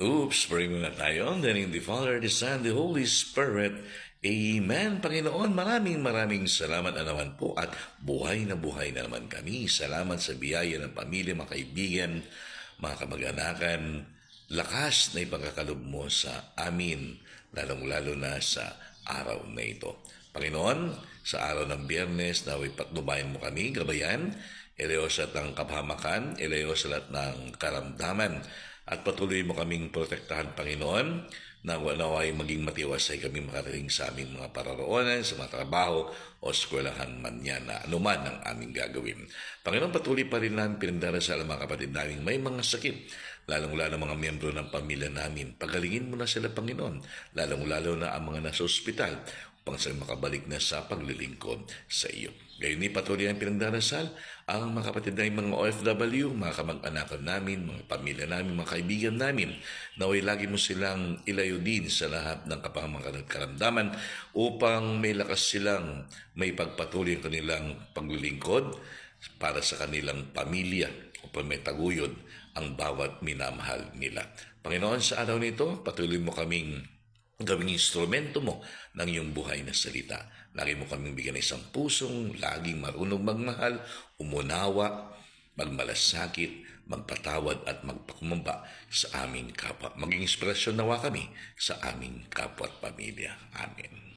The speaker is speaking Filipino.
Oops, pray muna tayo. In the name of the Father, the Son, the Holy Spirit. Amen. Panginoon, maraming salamat na naman po at buhay na naman kami. Salamat sa biyaya ng pamilya, mga kaibigan, mga kamag-anakan. Lakas na ipagkakalob mo sa amin, lalong-lalo na sa araw na ito. Panginoon, sa araw ng Biyernes, naway patnubayan mo kami, gabayan, ilayo sa lahat ng kapahamakan, ilayo sa lahat ng karamdaman, at patuloy mo kaming protektahan, Panginoon, na naway maging matiwasay kami makarating sa aming mga pararoonan, sa mga trabaho o eskwelahan man yan na anuman ang aming gagawin. Panginoon, patuloy pa rin namin pinagdarasal ang mga kapatid namin may mga sakit, lalong-lalo mga miyembro ng pamilya namin. Pagalingin mo na sila, Panginoon, lalong-lalo na ang mga nasa ospital upang sila makabalik na sa paglilingkod sa iyo. Ngayon patuloy ang pinagdarasal ang mga kapatid namin, mga OFW, mga kamag-anakan namin, mga pamilya namin, mga kaibigan namin, naway lagi mo silang ilayo din sa lahat ng kapahamakan at karamdaman upang may lakas silang may pagpatuloy ang kanilang paglilingkod para sa kanilang pamilya upang may taguyod ang bawat minamahal nila. Panginoon, sa araw nito, patuloy mo kaming gawing instrumento mo ng iyong buhay na salita. Lagi mo kaming bigyan ng isang pusong laging marunong magmahal, umunawa, magmalasakit, magpatawad at magpakumamba sa aming kapwa. Maging inspirasyon nawa kami sa aming kapwa at pamilya. Amen.